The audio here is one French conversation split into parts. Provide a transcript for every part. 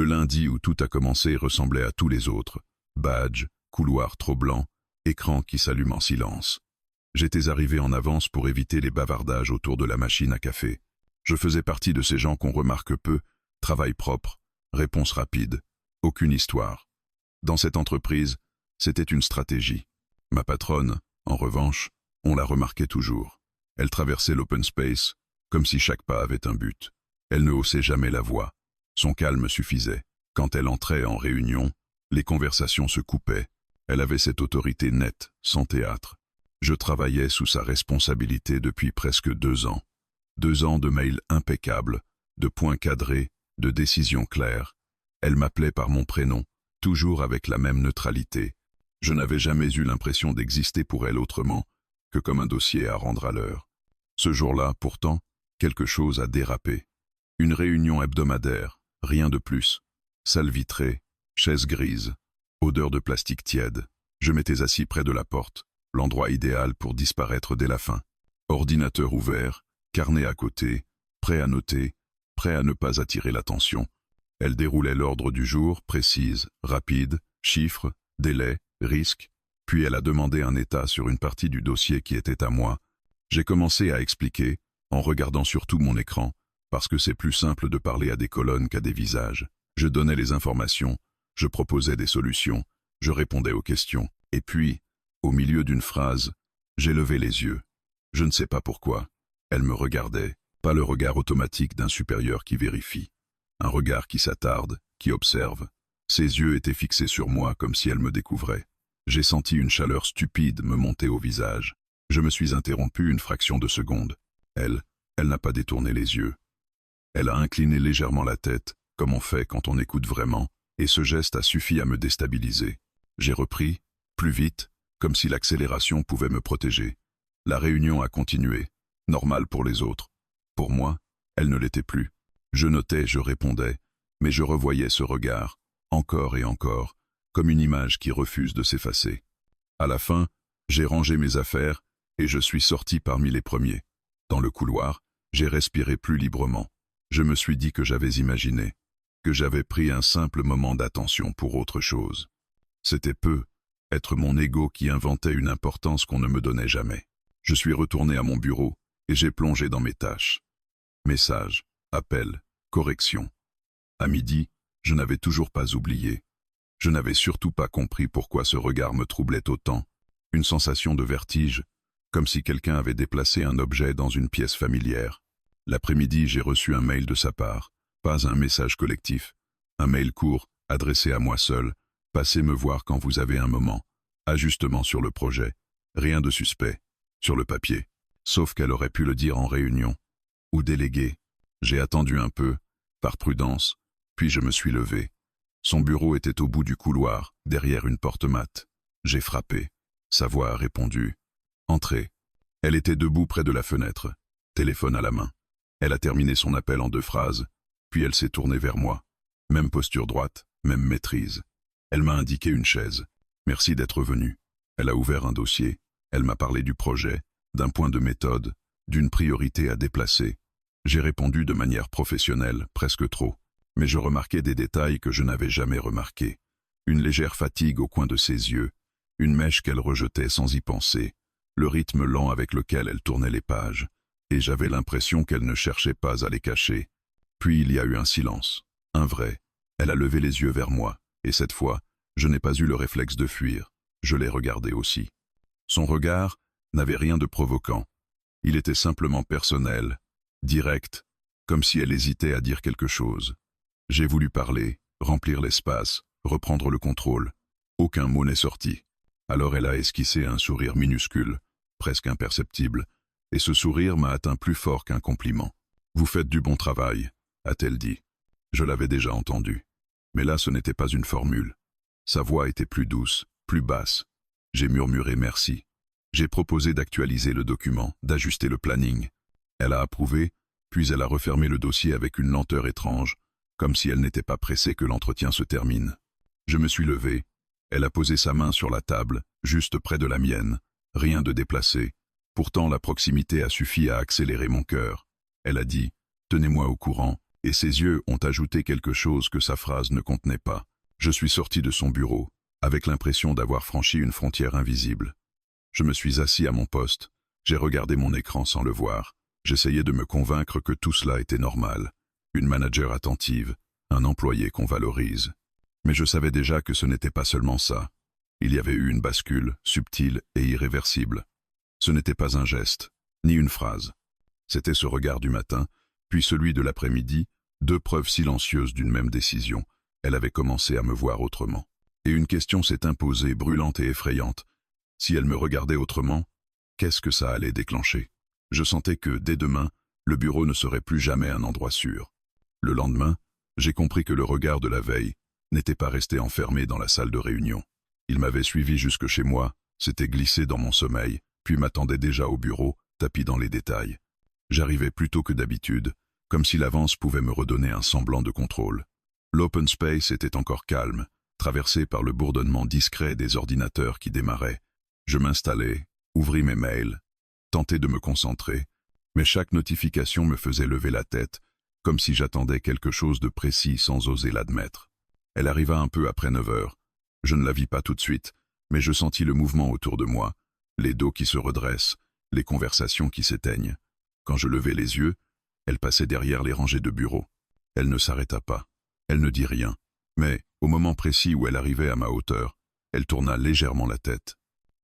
Le lundi où tout a commencé ressemblait à tous les autres. Badge, couloir trop blanc, écran qui s'allume en silence. J'étais arrivé en avance pour éviter les bavardages autour de la machine à café. Je faisais partie de ces gens qu'on remarque peu, travail propre, réponse rapide, aucune histoire. Dans cette entreprise, c'était une stratégie. Ma patronne, en revanche, on la remarquait toujours. Elle traversait l'open space, comme si chaque pas avait un but. Elle ne haussait jamais la voix. Son calme suffisait. Quand elle entrait en réunion, les conversations se coupaient. Elle avait cette autorité nette, sans théâtre. Je travaillais sous sa responsabilité depuis presque 2 ans. 2 ans de mails impeccables, de points cadrés, de décisions claires. Elle m'appelait par mon prénom, toujours avec la même neutralité. Je n'avais jamais eu l'impression d'exister pour elle autrement que comme un dossier à rendre à l'heure. Ce jour-là, pourtant, quelque chose a dérapé. Une réunion hebdomadaire, rien de plus. Salle vitrée, chaise grise, odeur de plastique tiède. Je m'étais assis près de la porte, l'endroit idéal pour disparaître dès la fin. Ordinateur ouvert, carnet à côté, prêt à noter, prêt à ne pas attirer l'attention. Elle déroulait l'ordre du jour, précise, rapide, chiffres, délais, risques, puis elle a demandé un état sur une partie du dossier qui était à moi. J'ai commencé à expliquer, en regardant surtout mon écran, parce que c'est plus simple de parler à des colonnes qu'à des visages. Je donnais les informations, je proposais des solutions, je répondais aux questions. Et puis, au milieu d'une phrase, j'ai levé les yeux. Je ne sais pas pourquoi. Elle me regardait, pas le regard automatique d'un supérieur qui vérifie. Un regard qui s'attarde, qui observe. Ses yeux étaient fixés sur moi comme si elle me découvrait. J'ai senti une chaleur stupide me monter au visage. Je me suis interrompu une fraction de seconde. Elle n'a pas détourné les yeux. Elle a incliné légèrement la tête, comme on fait quand on écoute vraiment, et ce geste a suffi à me déstabiliser. J'ai repris, plus vite, comme si l'accélération pouvait me protéger. La réunion a continué, normal pour les autres. Pour moi, elle ne l'était plus. Je notais, je répondais, mais je revoyais ce regard, encore et encore, comme une image qui refuse de s'effacer. À la fin, j'ai rangé mes affaires et je suis sorti parmi les premiers. Dans le couloir, j'ai respiré plus librement. Je me suis dit que j'avais imaginé, que j'avais pris un simple moment d'attention pour autre chose. C'était peu, être mon ego qui inventait une importance qu'on ne me donnait jamais. Je suis retourné à mon bureau et j'ai plongé dans mes tâches. Messages, appels, corrections. À midi, je n'avais toujours pas oublié. Je n'avais surtout pas compris pourquoi ce regard me troublait autant. Une sensation de vertige, comme si quelqu'un avait déplacé un objet dans une pièce familière. L'après-midi, j'ai reçu un mail de sa part, pas un message collectif. Un mail court, adressé à moi seul. Passez me voir quand vous avez un moment. Ajustement sur le projet. Rien de suspect. Sur le papier. Sauf qu'elle aurait pu le dire en réunion. Ou délégué. J'ai attendu un peu, par prudence, puis je me suis levé. Son bureau était au bout du couloir, derrière une porte mate. J'ai frappé. Sa voix a répondu. Entrez. Elle était debout près de la fenêtre, téléphone à la main. Elle a terminé son appel en 2 phrases, puis elle s'est tournée vers moi. Même posture droite, même maîtrise. Elle m'a indiqué une chaise. Merci d'être venu. Elle a ouvert un dossier. Elle m'a parlé du projet, d'un point de méthode, d'une priorité à déplacer. J'ai répondu de manière professionnelle, presque trop. Mais je remarquais des détails que je n'avais jamais remarqués. Une légère fatigue au coin de ses yeux, une mèche qu'elle rejetait sans y penser, le rythme lent avec lequel elle tournait les pages, et j'avais l'impression qu'elle ne cherchait pas à les cacher. Puis il y a eu un silence, un vrai. Elle a levé les yeux vers moi, et cette fois, je n'ai pas eu le réflexe de fuir. Je l'ai regardé aussi. Son regard n'avait rien de provoquant. Il était simplement personnel, direct, comme si elle hésitait à dire quelque chose. J'ai voulu parler, remplir l'espace, reprendre le contrôle. Aucun mot n'est sorti. Alors elle a esquissé un sourire minuscule, presque imperceptible, et ce sourire m'a atteint plus fort qu'un compliment. « Vous faites du bon travail », a-t-elle dit. Je l'avais déjà entendu. Mais là ce n'était pas une formule. Sa voix était plus douce, plus basse. J'ai murmuré merci. J'ai proposé d'actualiser le document, d'ajuster le planning. Elle a approuvé, puis elle a refermé le dossier avec une lenteur étrange, comme si elle n'était pas pressée que l'entretien se termine. Je me suis levé. Elle a posé sa main sur la table, juste près de la mienne. Rien de déplacé. Pourtant la proximité a suffi à accélérer mon cœur. Elle a dit « Tenez-moi au courant, Et ses yeux ont ajouté quelque chose que sa phrase ne contenait pas. Je suis sorti de son bureau, avec l'impression d'avoir franchi une frontière invisible. Je me suis assis à mon poste, j'ai regardé mon écran sans le voir. J'essayais de me convaincre que tout cela était normal. Une manager attentive, un employé qu'on valorise. Mais je savais déjà que ce n'était pas seulement ça. Il y avait eu une bascule, subtile et irréversible. Ce n'était pas un geste, ni une phrase. C'était ce regard du matin, puis celui de l'après-midi, deux preuves silencieuses d'une même décision. Elle avait commencé à me voir autrement. Et une question s'est imposée, brûlante et effrayante. Si elle me regardait autrement, qu'est-ce que ça allait déclencher? Je sentais que, dès demain, le bureau ne serait plus jamais un endroit sûr. Le lendemain, j'ai compris que le regard de la veille n'était pas resté enfermé dans la salle de réunion. Il m'avait suivi jusque chez moi, s'était glissé dans mon sommeil, puis m'attendait déjà au bureau, tapi dans les détails. J'arrivais plus tôt que d'habitude, comme si l'avance pouvait me redonner un semblant de contrôle. L'open space était encore calme, traversé par le bourdonnement discret des ordinateurs qui démarraient. Je m'installai, ouvris mes mails, tentai de me concentrer, mais chaque notification me faisait lever la tête, comme si j'attendais quelque chose de précis sans oser l'admettre. Elle arriva un peu après 9 heures. Je ne la vis pas tout de suite, mais je sentis le mouvement autour de moi, les dos qui se redressent, les conversations qui s'éteignent. Quand je levai les yeux, elle passait derrière les rangées de bureaux. Elle ne s'arrêta pas. Elle ne dit rien. Mais, au moment précis où elle arrivait à ma hauteur, elle tourna légèrement la tête.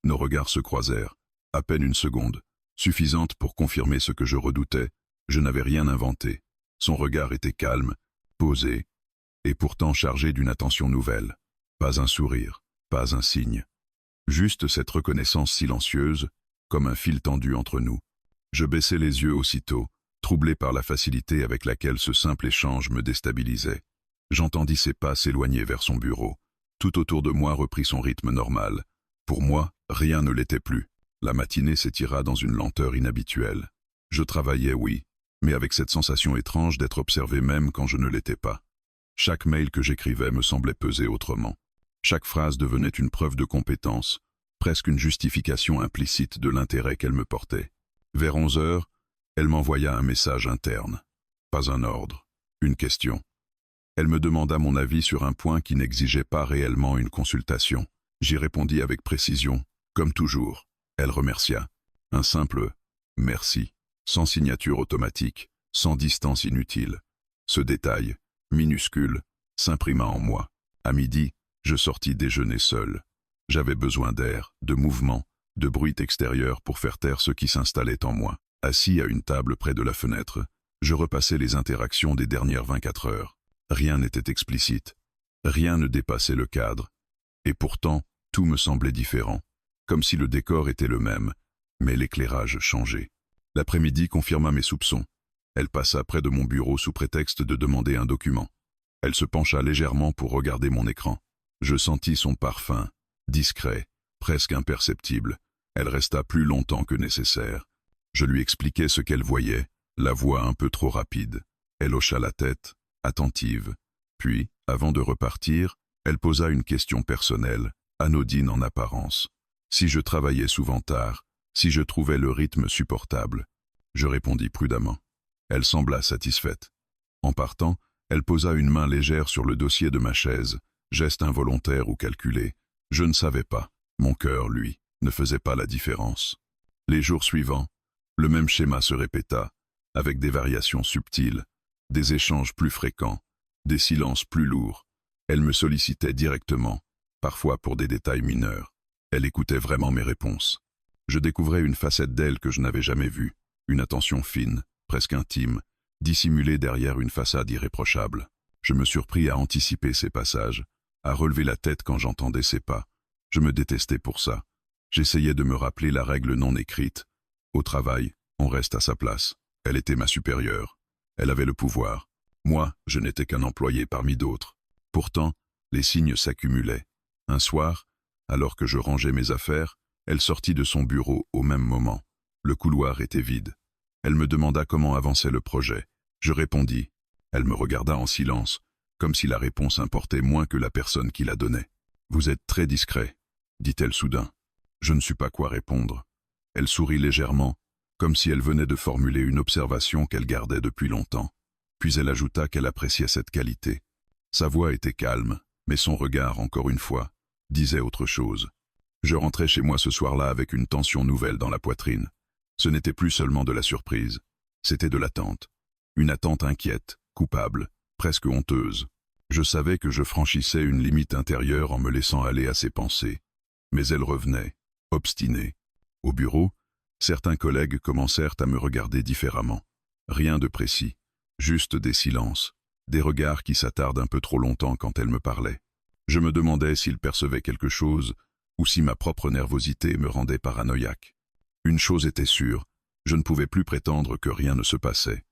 Nos regards se croisèrent. À peine une seconde, suffisante pour confirmer ce que je redoutais. Je n'avais rien inventé. Son regard était calme, posé, et pourtant chargé d'une attention nouvelle. Pas un sourire, pas un signe. Juste cette reconnaissance silencieuse, comme un fil tendu entre nous. Je baissai les yeux aussitôt, troublé par la facilité avec laquelle ce simple échange me déstabilisait. J'entendis ses pas s'éloigner vers son bureau. Tout autour de moi reprit son rythme normal. Pour moi, rien ne l'était plus. La matinée s'étira dans une lenteur inhabituelle. Je travaillais, oui, mais avec cette sensation étrange d'être observé même quand je ne l'étais pas. Chaque mail que j'écrivais me semblait peser autrement. Chaque phrase devenait une preuve de compétence, presque une justification implicite de l'intérêt qu'elle me portait. Vers 11 heures, elle m'envoya un message interne. Pas un ordre, une question. Elle me demanda mon avis sur un point qui n'exigeait pas réellement une consultation. J'y répondis avec précision, comme toujours. Elle remercia. Un simple « merci », sans signature automatique, sans distance inutile. Ce détail, minuscule, s'imprima en moi. À midi, je sortis déjeuner seul. J'avais besoin d'air, de mouvement, de bruit extérieur pour faire taire ce qui s'installait en moi. Assis à une table près de la fenêtre, je repassais les interactions des dernières 24 heures. Rien n'était explicite. Rien ne dépassait le cadre. Et pourtant, tout me semblait différent. Comme si le décor était le même, mais l'éclairage changeait. L'après-midi confirma mes soupçons. Elle passa près de mon bureau sous prétexte de demander un document. Elle se pencha légèrement pour regarder mon écran. Je sentis son parfum, discret, presque imperceptible. Elle resta plus longtemps que nécessaire. Je lui expliquai ce qu'elle voyait, la voix un peu trop rapide. Elle hocha la tête, attentive. Puis, avant de repartir, elle posa une question personnelle, anodine en apparence. Si je travaillais souvent tard, si je trouvais le rythme supportable. Je répondis prudemment. Elle sembla satisfaite. En partant, elle posa une main légère sur le dossier de ma chaise, geste involontaire ou calculé. Je ne savais pas. Mon cœur, lui, ne faisait pas la différence. Les jours suivants, le même schéma se répéta, avec des variations subtiles, des échanges plus fréquents, des silences plus lourds. Elle me sollicitait directement, parfois pour des détails mineurs. Elle écoutait vraiment mes réponses. Je découvrais une facette d'elle que je n'avais jamais vue, une attention fine, presque intime, dissimulée derrière une façade irréprochable. Je me surpris à anticiper ses passages, à relever la tête quand j'entendais ses pas. Je me détestais pour ça. J'essayais de me rappeler la règle non écrite. Au travail, on reste à sa place. Elle était ma supérieure. Elle avait le pouvoir. Moi, je n'étais qu'un employé parmi d'autres. Pourtant, les signes s'accumulaient. Un soir, alors que je rangeais mes affaires, elle sortit de son bureau au même moment. Le couloir était vide. Elle me demanda comment avançait le projet. Je répondis. Elle me regarda en silence, comme si la réponse importait moins que la personne qui la donnait. « Vous êtes très discret », dit-elle soudain. Je ne sus pas quoi répondre. Elle sourit légèrement, comme si elle venait de formuler une observation qu'elle gardait depuis longtemps. puis elle ajouta qu'elle appréciait cette qualité. Sa voix était calme, mais son regard, encore une fois, disait autre chose. Je rentrais chez moi ce soir-là avec une tension nouvelle dans la poitrine. Ce n'était plus seulement de la surprise, c'était de l'attente. Une attente inquiète, coupable, presque honteuse. Je savais que je franchissais une limite intérieure en me laissant aller à ses pensées. Mais elle revenait, obstinée. Au bureau, certains collègues commencèrent à me regarder différemment. Rien de précis, juste des silences, des regards qui s'attardent un peu trop longtemps quand elle me parlait. Je me demandais s'ils percevaient quelque chose ou si ma propre nervosité me rendait paranoïaque. Une chose était sûre, je ne pouvais plus prétendre que rien ne se passait.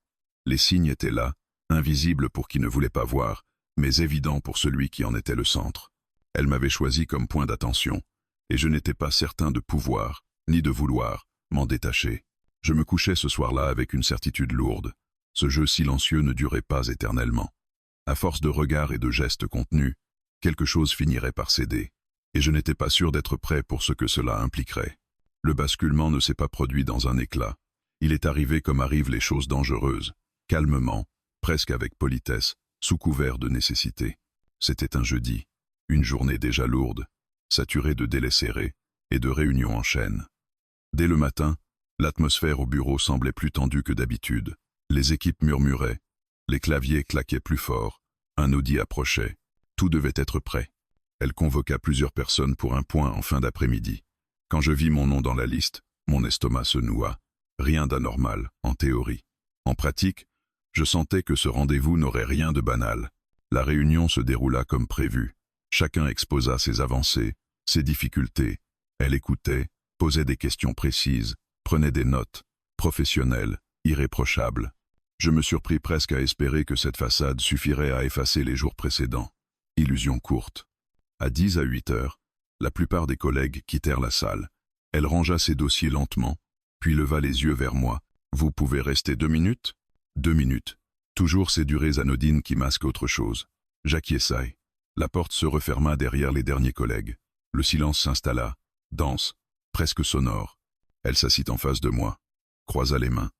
Les signes étaient là, invisibles pour qui ne voulait pas voir, mais évidents pour celui qui en était le centre. Elle m'avait choisi comme point d'attention, et je n'étais pas certain de pouvoir, ni de vouloir, m'en détacher. Je me couchais ce soir-là avec une certitude lourde. Ce jeu silencieux ne durait pas éternellement. À force de regards et de gestes contenus, quelque chose finirait par céder, et je n'étais pas sûr d'être prêt pour ce que cela impliquerait. Le basculement ne s'est pas produit dans un éclat. Il est arrivé comme arrivent les choses dangereuses, calmement, presque avec politesse, sous couvert de nécessité. C'était un jeudi, une journée déjà lourde, saturée de délais serrés et de réunions en chaîne. Dès le matin, l'atmosphère au bureau semblait plus tendue que d'habitude. Les équipes murmuraient, les claviers claquaient plus fort, un audit approchait, tout devait être prêt. Elle convoqua plusieurs personnes pour un point en fin d'après-midi. Quand je vis mon nom dans la liste, mon estomac se noua. Rien d'anormal, en théorie. En pratique, je sentais que ce rendez-vous n'aurait rien de banal. La réunion se déroula comme prévu. Chacun exposa ses avancées, ses difficultés. Elle écoutait, posait des questions précises, prenait des notes, professionnelles, irréprochables. Je me surpris presque à espérer que cette façade suffirait à effacer les jours précédents. Illusion courte. À 10 à 8 heures, la plupart des collègues quittèrent la salle. Elle rangea ses dossiers lentement, puis leva les yeux vers moi. « Vous pouvez rester 2 minutes ?» 2 minutes. Toujours ces durées anodines qui masquent autre chose. J'acquiesçai. La porte se referma derrière les derniers collègues. Le silence s'installa, dense, presque sonore. Elle s'assit en face de moi, croisa les mains.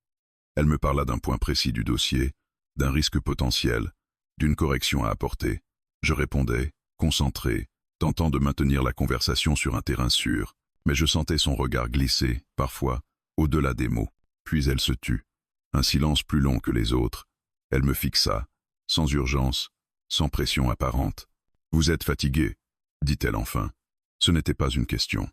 Elle me parla d'un point précis du dossier, d'un risque potentiel, d'une correction à apporter. Je répondais, concentré, tentant de maintenir la conversation sur un terrain sûr, mais je sentais son regard glisser, parfois, au-delà des mots. Puis elle se tut. Un silence plus long que les autres. Elle me fixa, sans urgence, sans pression apparente. « Vous êtes fatigué ?» dit-elle enfin. Ce n'était pas une question.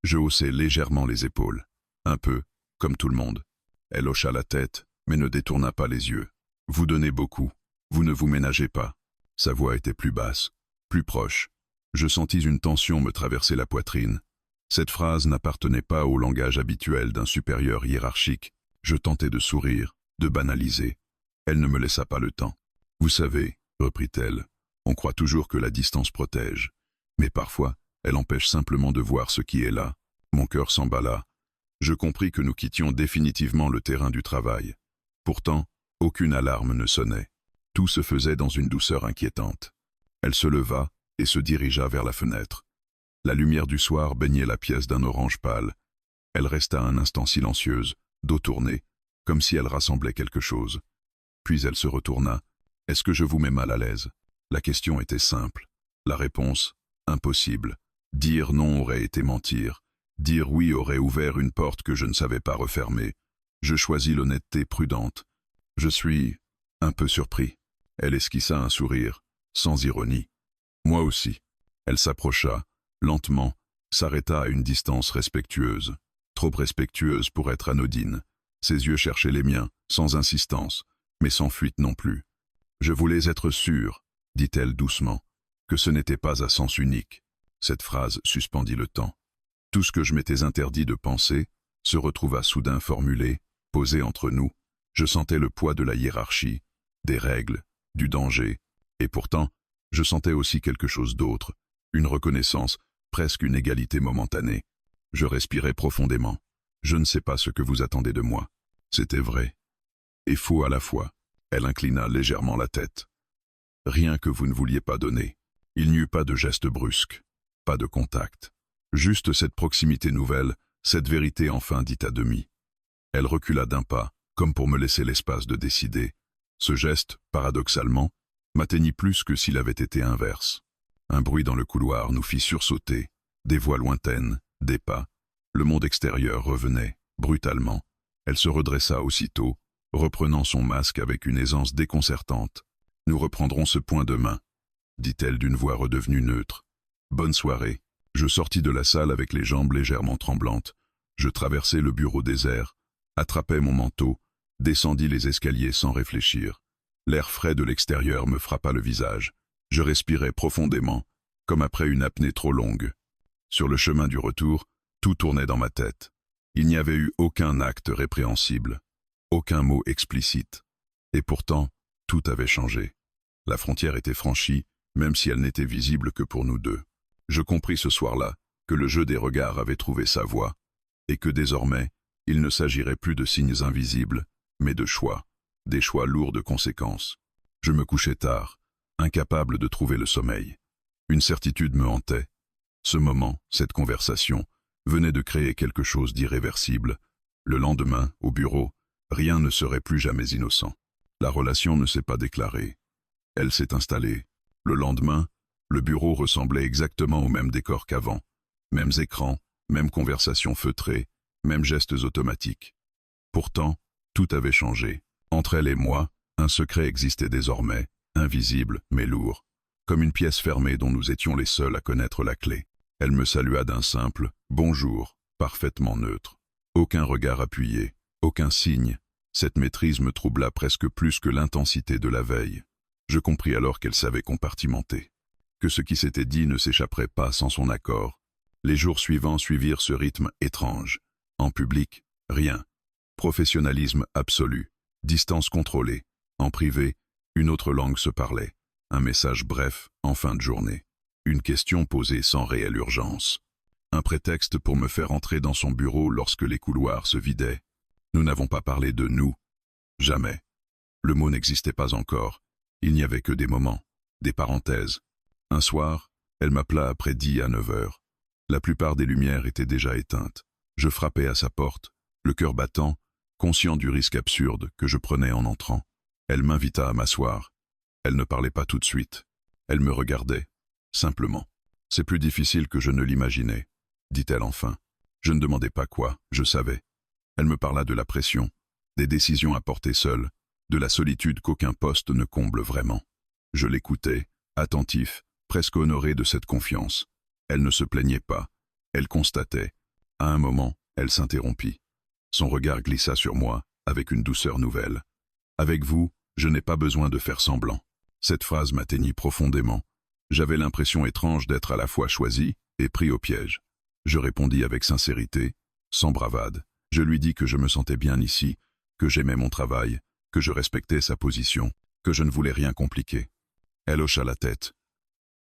Je haussai légèrement les épaules. Un peu, comme tout le monde. Elle hocha la tête, mais ne détourna pas les yeux. « Vous donnez beaucoup. Vous ne vous ménagez pas. » Sa voix était plus basse, plus proche. Je sentis une tension me traverser la poitrine. Cette phrase n'appartenait pas au langage habituel d'un supérieur hiérarchique. Je tentais de sourire, de banaliser. Elle ne me laissa pas le temps. « Vous savez, » reprit-elle, « on croit toujours que la distance protège. Mais parfois, elle empêche simplement de voir ce qui est là. » Mon cœur s'emballa. Je compris que nous quittions définitivement le terrain du travail. Pourtant, aucune alarme ne sonnait. Tout se faisait dans une douceur inquiétante. Elle se leva et se dirigea vers la fenêtre. La lumière du soir baignait la pièce d'un orange pâle. Elle resta un instant silencieuse, dos tourné, comme si elle rassemblait quelque chose. Puis elle se retourna. « Est-ce que je vous mets mal à l'aise ?» La question était simple. La réponse, impossible. Dire non aurait été mentir. Dire oui aurait ouvert une porte que je ne savais pas refermer. Je choisis l'honnêteté prudente. Je suis un peu surpris. Elle esquissa un sourire, sans ironie. Moi aussi. Elle s'approcha, lentement, s'arrêta à une distance respectueuse. Trop respectueuse pour être anodine. Ses yeux cherchaient les miens, sans insistance, mais sans fuite non plus. « Je voulais être sûre, » dit-elle doucement, « que ce n'était pas à sens unique. » Cette phrase suspendit le temps. Tout ce que je m'étais interdit de penser se retrouva soudain formulé, posé entre nous. Je sentais le poids de la hiérarchie, des règles, du danger, et pourtant, je sentais aussi quelque chose d'autre, une reconnaissance, presque une égalité momentanée. Je respirais profondément. Je ne sais pas ce que vous attendez de moi. C'était vrai. Et faux à la fois. Elle inclina légèrement la tête. Rien que vous ne vouliez pas donner. Il n'y eut pas de geste brusque, pas de contact. Juste cette proximité nouvelle, cette vérité enfin dite à demi. Elle recula d'un pas, comme pour me laisser l'espace de décider. Ce geste, paradoxalement, m'atteignit plus que s'il avait été inverse. Un bruit dans le couloir nous fit sursauter, des voix lointaines, des pas. Le monde extérieur revenait, brutalement. Elle se redressa aussitôt, reprenant son masque avec une aisance déconcertante. « Nous reprendrons ce point demain », dit-elle d'une voix redevenue neutre. « Bonne soirée. » Je sortis de la salle avec les jambes légèrement tremblantes. Je traversai le bureau désert, attrapai mon manteau, descendis les escaliers sans réfléchir. L'air frais de l'extérieur me frappa le visage. Je respirais profondément, comme après une apnée trop longue. Sur le chemin du retour, tout tournait dans ma tête. Il n'y avait eu aucun acte répréhensible, aucun mot explicite. Et pourtant, tout avait changé. La frontière était franchie, même si elle n'était visible que pour nous deux. Je compris ce soir-là que le jeu des regards avait trouvé sa voie, et que désormais, il ne s'agirait plus de signes invisibles, mais de choix, des choix lourds de conséquences. Je me couchais tard, incapable de trouver le sommeil. Une certitude me hantait. Ce moment, cette conversation, venait de créer quelque chose d'irréversible. Le lendemain, au bureau, rien ne serait plus jamais innocent. La relation ne s'est pas déclarée. Elle s'est installée. Le lendemain, le bureau ressemblait exactement au même décor qu'avant. Mêmes écrans, mêmes conversations feutrées, mêmes gestes automatiques. Pourtant, tout avait changé. Entre elle et moi, un secret existait désormais, invisible mais lourd, comme une pièce fermée dont nous étions les seuls à connaître la clé. Elle me salua d'un simple « bonjour », parfaitement neutre. Aucun regard appuyé, aucun signe. Cette maîtrise me troubla presque plus que l'intensité de la veille. Je compris alors qu'elle savait compartimenter, que ce qui s'était dit ne s'échapperait pas sans son accord. Les jours suivants suivirent ce rythme étrange. En public, rien. Professionnalisme absolu, distance contrôlée. En privé, une autre langue se parlait. Un message bref, en fin de journée. Une question posée sans réelle urgence. Un prétexte pour me faire entrer dans son bureau lorsque les couloirs se vidaient. Nous n'avons pas parlé de nous. Jamais. Le mot n'existait pas encore. Il n'y avait que des moments, des parenthèses. Un soir, elle m'appela après 10 à 9 heures. La plupart des lumières étaient déjà éteintes. Je frappai à sa porte, le cœur battant, conscient du risque absurde que je prenais en entrant. Elle m'invita à m'asseoir. Elle ne parlait pas tout de suite. Elle me regardait, simplement. « C'est plus difficile que je ne l'imaginais », dit-elle enfin. Je ne demandais pas quoi, je savais. Elle me parla de la pression, des décisions à porter seule, de la solitude qu'aucun poste ne comble vraiment. Je l'écoutais, attentif, presque honoré de cette confiance. Elle ne se plaignait pas, elle constatait. À un moment, elle s'interrompit. Son regard glissa sur moi, avec une douceur nouvelle. « Avec vous, je n'ai pas besoin de faire semblant. » Cette phrase m'atteignit profondément. J'avais l'impression étrange d'être à la fois choisi et pris au piège. Je répondis avec sincérité, sans bravade. Je lui dis que je me sentais bien ici, que j'aimais mon travail, que je respectais sa position, que je ne voulais rien compliquer. Elle hocha la tête.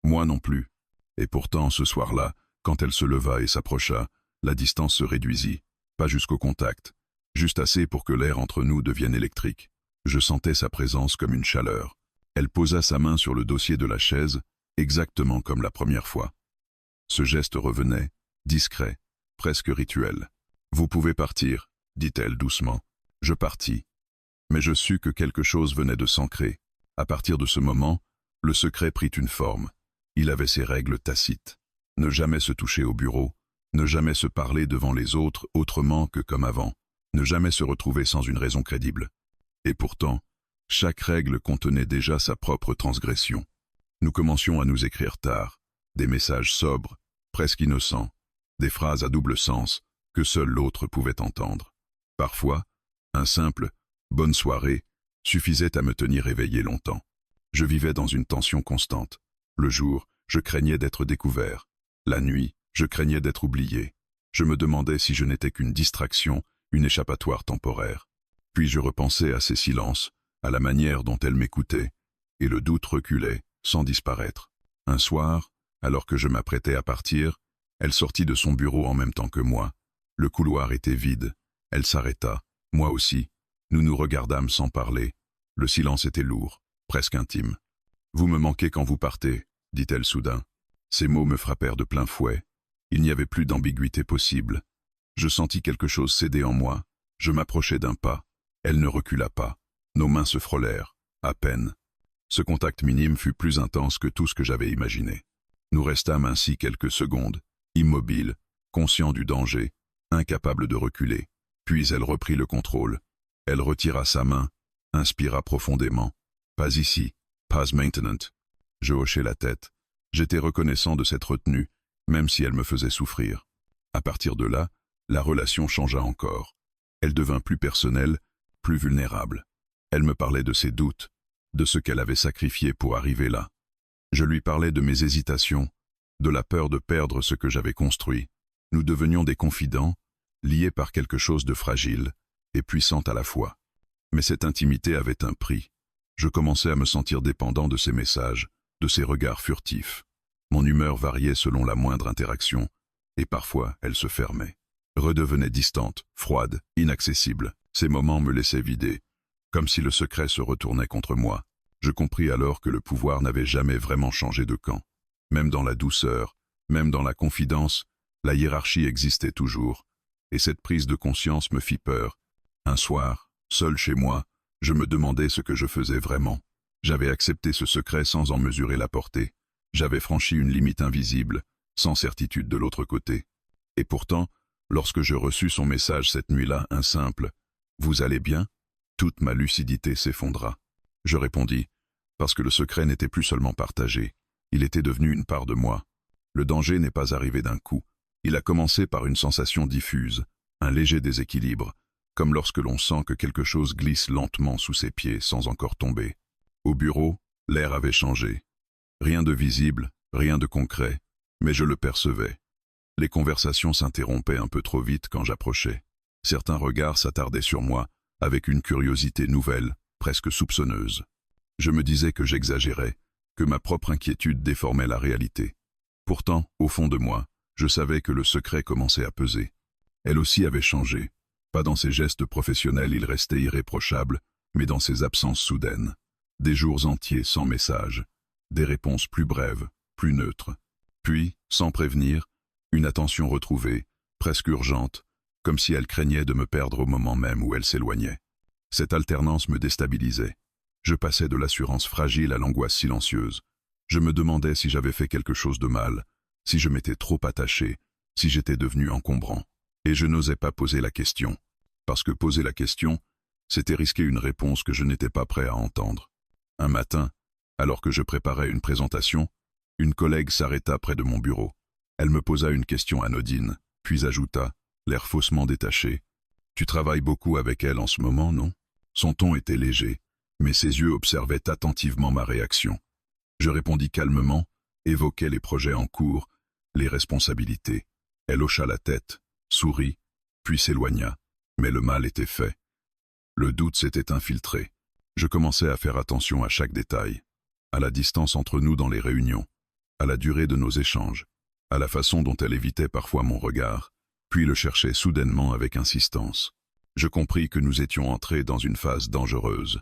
Moi non plus. Et pourtant, ce soir-là, quand elle se leva et s'approcha, la distance se réduisit, pas jusqu'au contact, juste assez pour que l'air entre nous devienne électrique. Je sentais sa présence comme une chaleur. Elle posa sa main sur le dossier de la chaise, exactement comme la première fois. Ce geste revenait, discret, presque rituel. « Vous pouvez partir », dit-elle doucement. Je partis. Mais je sus que quelque chose venait de s'ancrer. À partir de ce moment, le secret prit une forme. Il avait ses règles tacites. Ne jamais se toucher au bureau, ne jamais se parler devant les autres autrement que comme avant, ne jamais se retrouver sans une raison crédible. Et pourtant, chaque règle contenait déjà sa propre transgression. Nous commencions à nous écrire tard, des messages sobres, presque innocents, des phrases à double sens que seul l'autre pouvait entendre. Parfois, un simple « bonne soirée » suffisait à me tenir éveillé longtemps. Je vivais dans une tension constante. Le jour, je craignais d'être découvert. La nuit, je craignais d'être oublié. Je me demandais si je n'étais qu'une distraction, une échappatoire temporaire. Puis je repensais à ces silences, à la manière dont elle m'écoutait, et le doute reculait, sans disparaître. Un soir, alors que je m'apprêtais à partir, elle sortit de son bureau en même temps que moi. Le couloir était vide. Elle s'arrêta, moi aussi. Nous nous regardâmes sans parler. Le silence était lourd, presque intime. « Vous me manquez quand vous partez », dit-elle soudain. Ces mots me frappèrent de plein fouet. Il n'y avait plus d'ambiguïté possible. Je sentis quelque chose céder en moi. Je m'approchai d'un pas. Elle ne recula pas. Nos mains se frôlèrent. à peine. Ce contact minime fut plus intense que tout ce que j'avais imaginé. Nous restâmes ainsi quelques secondes, immobiles, conscients du danger, incapables de reculer. Puis elle reprit le contrôle. Elle retira sa main, inspira profondément. Pas ici, pas maintenant. Je hochai la tête. J'étais reconnaissant de cette retenue, même si elle me faisait souffrir. À partir de là, la relation changea encore. Elle devint plus personnelle, plus vulnérable. Elle me parlait de ses doutes, de ce qu'elle avait sacrifié pour arriver là. Je lui parlais de mes hésitations, de la peur de perdre ce que j'avais construit. Nous devenions des confidents, liés par quelque chose de fragile et puissant à la fois. Mais cette intimité avait un prix. Je commençais à me sentir dépendant de ses messages, de ses regards furtifs. Mon humeur variait selon la moindre interaction, et parfois elle se fermait. Redevenait distante, froide, inaccessible. Ces moments me laissaient vider, comme si le secret se retournait contre moi. Je compris alors que le pouvoir n'avait jamais vraiment changé de camp. Même dans la douceur, même dans la confidence, la hiérarchie existait toujours, et cette prise de conscience me fit peur. Un soir, seul chez moi, je me demandais ce que je faisais vraiment. J'avais accepté ce secret sans en mesurer la portée. J'avais franchi une limite invisible, sans certitude de l'autre côté. Et pourtant, lorsque je reçus son message cette nuit-là, un simple « Vous allez bien ?», toute ma lucidité s'effondra. Je répondis, parce que le secret n'était plus seulement partagé, il était devenu une part de moi. Le danger n'est pas arrivé d'un coup. Il a commencé par une sensation diffuse, un léger déséquilibre, comme lorsque l'on sent que quelque chose glisse lentement sous ses pieds sans encore tomber. Au bureau, l'air avait changé. Rien de visible, rien de concret, mais je le percevais. Les conversations s'interrompaient un peu trop vite quand j'approchais. Certains regards s'attardaient sur moi, avec une curiosité nouvelle, presque soupçonneuse. Je me disais que j'exagérais, que ma propre inquiétude déformait la réalité. Pourtant, au fond de moi, je savais que le secret commençait à peser. Elle aussi avait changé. Pas dans ses gestes professionnels, il restait irréprochable, mais dans ses absences soudaines. Des jours entiers sans message, des réponses plus brèves, plus neutres. Puis, sans prévenir, une attention retrouvée, presque urgente, comme si elle craignait de me perdre au moment même où elle s'éloignait. Cette alternance me déstabilisait. Je passais de l'assurance fragile à l'angoisse silencieuse. Je me demandais si j'avais fait quelque chose de mal, si je m'étais trop attaché, si j'étais devenu encombrant. Et je n'osais pas poser la question, parce que poser la question, c'était risquer une réponse que je n'étais pas prêt à entendre. Un matin, alors que je préparais une présentation, une collègue s'arrêta près de mon bureau. Elle me posa une question anodine, puis ajouta, l'air faussement détaché, « Tu travailles beaucoup avec elle en ce moment, non ?» Son ton était léger, mais ses yeux observaient attentivement ma réaction. Je répondis calmement, évoquai les projets en cours, les responsabilités. Elle hocha la tête, sourit, puis s'éloigna, mais le mal était fait. Le doute s'était infiltré. Je commençais à faire attention à chaque détail, à la distance entre nous dans les réunions, à la durée de nos échanges, à la façon dont elle évitait parfois mon regard, puis le cherchait soudainement avec insistance. Je compris que nous étions entrés dans une phase dangereuse,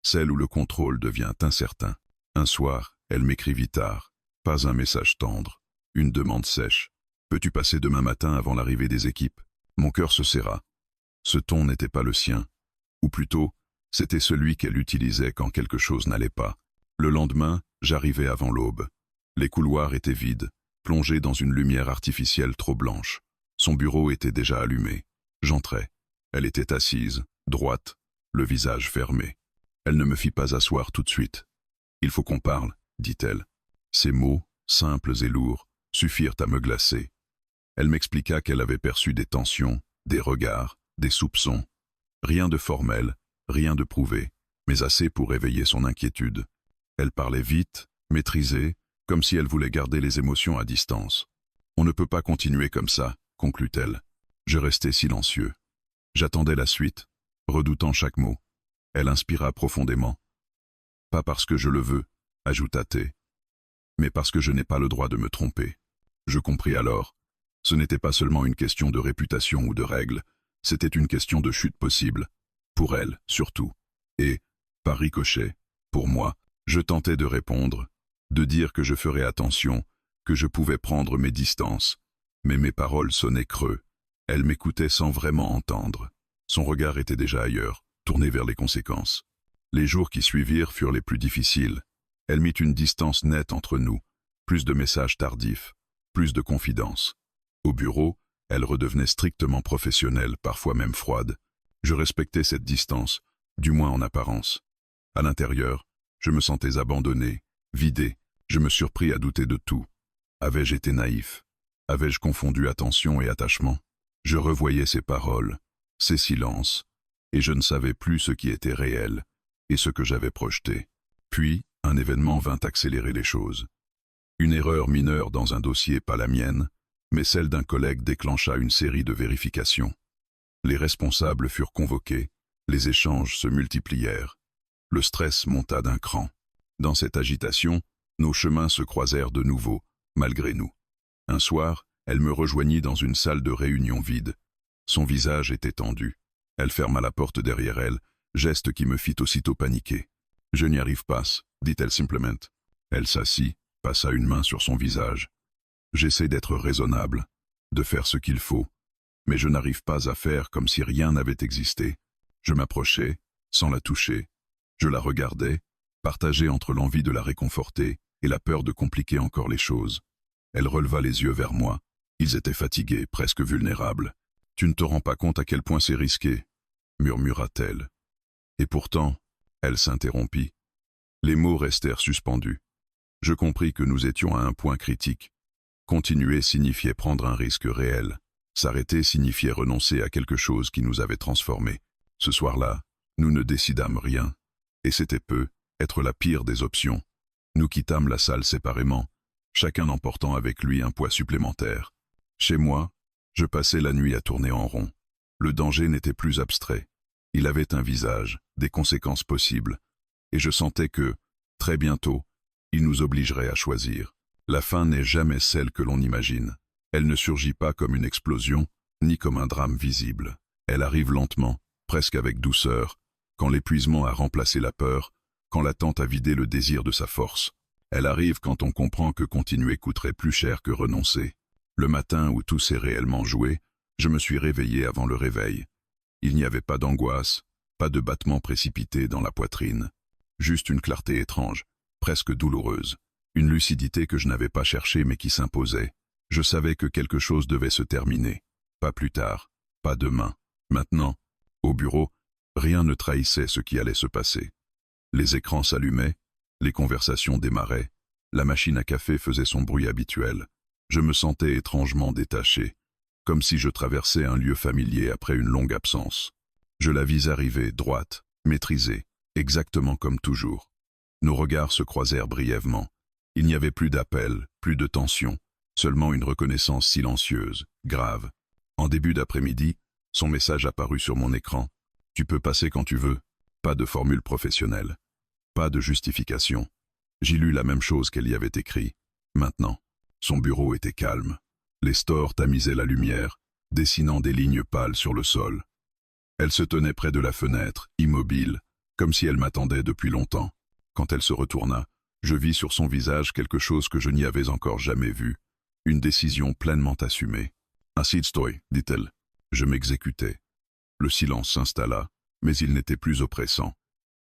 celle où le contrôle devient incertain. Un soir, elle m'écrivit tard, pas un message tendre, une demande sèche. « Peux-tu passer demain matin avant l'arrivée des équipes ?» Mon cœur se serra. Ce ton n'était pas le sien, ou plutôt, c'était celui qu'elle utilisait quand quelque chose n'allait pas. Le lendemain, j'arrivais avant l'aube. Les couloirs étaient vides, plongés dans une lumière artificielle trop blanche. Son bureau était déjà allumé. J'entrai. Elle était assise, droite, le visage fermé. Elle ne me fit pas asseoir tout de suite. « Il faut qu'on parle », dit-elle. Ces mots, simples et lourds, suffirent à me glacer. Elle m'expliqua qu'elle avait perçu des tensions, des regards, des soupçons. Rien de formel, rien de prouvé, mais assez pour éveiller son inquiétude. Elle parlait vite, maîtrisée, comme si elle voulait garder les émotions à distance. « On ne peut pas continuer comme ça », conclut-elle. Je restai silencieux. J'attendais la suite, redoutant chaque mot. Elle inspira profondément. « Pas parce que je le veux », ajouta-t-elle, « mais parce que je n'ai pas le droit de me tromper. » Je compris alors. Ce n'était pas seulement une question de réputation ou de règles, c'était une question de chute possible. Pour elle, surtout. Et, par ricochet, pour moi, je tentais de répondre, de dire que je ferais attention, que je pouvais prendre mes distances. Mais mes paroles sonnaient creux. Elle m'écoutait sans vraiment entendre. Son regard était déjà ailleurs, tourné vers les conséquences. Les jours qui suivirent furent les plus difficiles. Elle mit une distance nette entre nous, plus de messages tardifs, plus de confidences. Au bureau, elle redevenait strictement professionnelle, parfois même froide. Je respectais cette distance, du moins en apparence. À l'intérieur, je me sentais abandonné, vidé, je me surpris à douter de tout. Avais-je été naïf? Avais-je confondu attention et attachement? Je revoyais ses paroles, ses silences, et je ne savais plus ce qui était réel et ce que j'avais projeté. Puis, un événement vint accélérer les choses. Une erreur mineure dans un dossier, pas la mienne, mais celle d'un collègue déclencha une série de vérifications. Les responsables furent convoqués, les échanges se multiplièrent. Le stress monta d'un cran. Dans cette agitation, nos chemins se croisèrent de nouveau, malgré nous. Un soir, elle me rejoignit dans une salle de réunion vide. Son visage était tendu. Elle ferma la porte derrière elle, geste qui me fit aussitôt paniquer. « Je n'y arrive pas », dit-elle simplement. Elle s'assit, passa une main sur son visage. J'essaie d'être raisonnable, de faire ce qu'il faut, mais je n'arrive pas à faire comme si rien n'avait existé. Je m'approchai, sans la toucher. Je la regardais, partagée entre l'envie de la réconforter et la peur de compliquer encore les choses. Elle releva les yeux vers moi. Ils étaient fatigués, presque vulnérables. « Tu ne te rends pas compte à quel point c'est risqué », murmura-t-elle. Et pourtant, elle s'interrompit. Les mots restèrent suspendus. Je compris que nous étions à un point critique. Continuer signifiait prendre un risque réel. S'arrêter signifiait renoncer à quelque chose qui nous avait transformés. Ce soir-là, nous ne décidâmes rien. Et c'était peu, être la pire des options. Nous quittâmes la salle séparément, chacun emportant avec lui un poids supplémentaire. Chez moi, je passais la nuit à tourner en rond. Le danger n'était plus abstrait. Il avait un visage, des conséquences possibles. Et je sentais que, très bientôt, il nous obligerait à choisir. La fin n'est jamais celle que l'on imagine. Elle ne surgit pas comme une explosion, ni comme un drame visible. Elle arrive lentement, presque avec douceur, quand l'épuisement a remplacé la peur, quand l'attente a vidé le désir de sa force. Elle arrive quand on comprend que continuer coûterait plus cher que renoncer. Le matin où tout s'est réellement joué, je me suis réveillé avant le réveil. Il n'y avait pas d'angoisse, pas de battement précipité dans la poitrine. Juste une clarté étrange, presque douloureuse. Une lucidité que je n'avais pas cherchée mais qui s'imposait. Je savais que quelque chose devait se terminer. Pas plus tard, pas demain. Maintenant, au bureau, rien ne trahissait ce qui allait se passer. Les écrans s'allumaient, les conversations démarraient, la machine à café faisait son bruit habituel. Je me sentais étrangement détaché, comme si je traversais un lieu familier après une longue absence. Je la vis arriver, droite, maîtrisée, exactement comme toujours. Nos regards se croisèrent brièvement. Il n'y avait plus d'appel, plus de tension, seulement une reconnaissance silencieuse, grave. En début d'après-midi, son message apparut sur mon écran. « Tu peux passer quand tu veux. » Pas de formule professionnelle. Pas de justification. J'y lus la même chose qu'elle y avait écrit. Maintenant, son bureau était calme. Les stores tamisaient la lumière, dessinant des lignes pâles sur le sol. Elle se tenait près de la fenêtre, immobile, comme si elle m'attendait depuis longtemps. Quand elle se retourna, je vis sur son visage quelque chose que je n'y avais encore jamais vu. Une décision pleinement assumée. « Ainsi estoy », dit-elle. Je m'exécutais. Le silence s'installa, mais il n'était plus oppressant.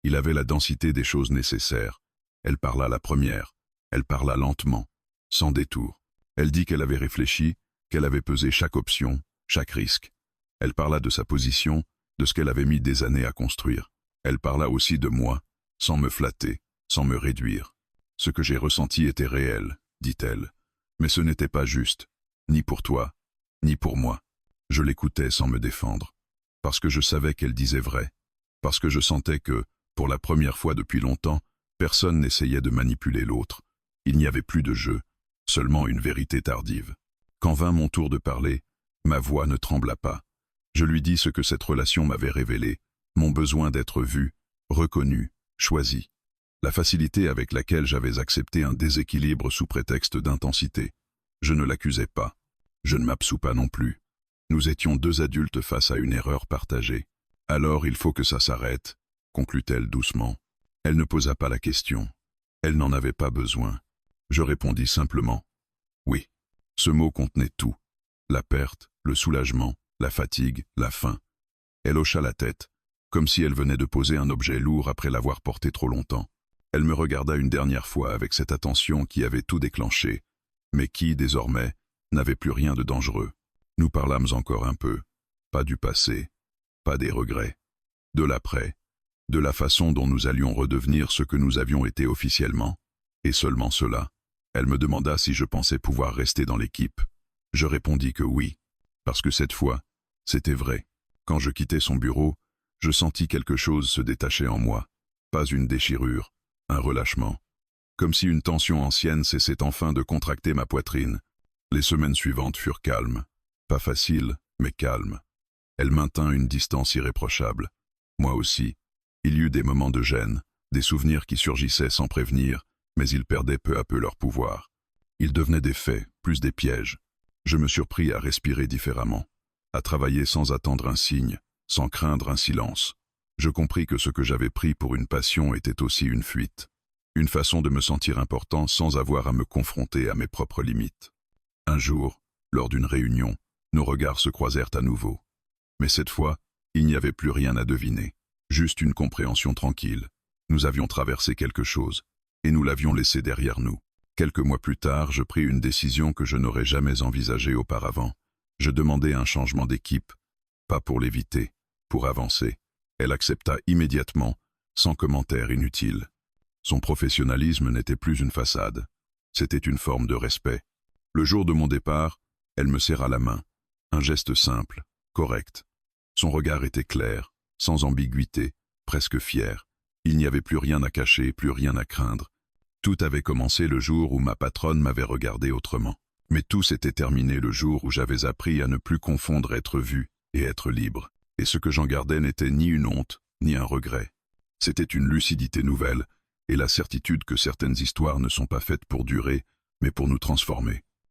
Il avait la densité des choses nécessaires. Elle parla la première. Elle parla lentement, sans détour. Elle dit qu'elle avait réfléchi, qu'elle avait pesé chaque option, chaque risque. Elle parla de sa position, de ce qu'elle avait mis des années à construire. Elle parla aussi de moi, sans me flatter, sans me réduire. Ce que j'ai ressenti était réel, dit-elle. Mais ce n'était pas juste, ni pour toi, ni pour moi. Je l'écoutais sans me défendre. Parce que je savais qu'elle disait vrai. Parce que je sentais que, pour la première fois depuis longtemps, personne n'essayait de manipuler l'autre. Il n'y avait plus de jeu, seulement une vérité tardive. Quand vint mon tour de parler, ma voix ne trembla pas. Je lui dis ce que cette relation m'avait révélé, mon besoin d'être vu, reconnu, choisi. La facilité avec laquelle j'avais accepté un déséquilibre sous prétexte d'intensité. Je ne l'accusais pas. Je ne m'absous pas non plus. Nous étions deux adultes face à une erreur partagée. Alors il faut que ça s'arrête, conclut-elle doucement. Elle ne posa pas la question. Elle n'en avait pas besoin. Je répondis simplement. Oui. Ce mot contenait tout. La perte, le soulagement, la fatigue, la faim. Elle hocha la tête. comme si elle venait de poser un objet lourd après l'avoir porté trop longtemps. Elle me regarda une dernière fois avec cette attention qui avait tout déclenché, mais qui, désormais, n'avait plus rien de dangereux. Nous parlâmes encore un peu, pas du passé, pas des regrets, de l'après, de la façon dont nous allions redevenir ce que nous avions été officiellement, et seulement cela. Elle me demanda si je pensais pouvoir rester dans l'équipe. Je répondis que oui, parce que cette fois, c'était vrai. Quand je quittais son bureau, je sentis quelque chose se détacher en moi. Pas une déchirure, un relâchement. Comme si une tension ancienne cessait enfin de contracter ma poitrine. Les semaines suivantes furent calmes. Pas faciles, mais calmes. Elle maintint une distance irréprochable. Moi aussi. Il y eut des moments de gêne, des souvenirs qui surgissaient sans prévenir, mais ils perdaient peu à peu leur pouvoir. Ils devenaient des faits, plus des pièges. Je me surpris à respirer différemment, à travailler sans attendre un signe, sans craindre un silence. Je compris que ce que j'avais pris pour une passion était aussi une fuite, une façon de me sentir important sans avoir à me confronter à mes propres limites. Un jour, lors d'une réunion, nos regards se croisèrent à nouveau. Mais cette fois, il n'y avait plus rien à deviner, juste une compréhension tranquille. Nous avions traversé quelque chose, et nous l'avions laissé derrière nous. Quelques mois plus tard, je pris une décision que je n'aurais jamais envisagée auparavant. Je demandai un changement d'équipe, pas pour l'éviter, pour avancer. Elle accepta immédiatement, sans commentaire inutile. Son professionnalisme n'était plus une façade, c'était une forme de respect. Le jour de mon départ, elle me serra la main, un geste simple, correct. Son regard était clair, sans ambiguïté, presque fier. Il n'y avait plus rien à cacher, plus rien à craindre. Tout avait commencé le jour où ma patronne m'avait regardé autrement. Mais tout s'était terminé le jour où j'avais appris à ne plus confondre être vu et être libre. Et ce que j'en gardais n'était ni une honte, ni un regret. C'était une lucidité nouvelle, et la certitude que certaines histoires ne sont pas faites pour durer, mais pour nous transformer.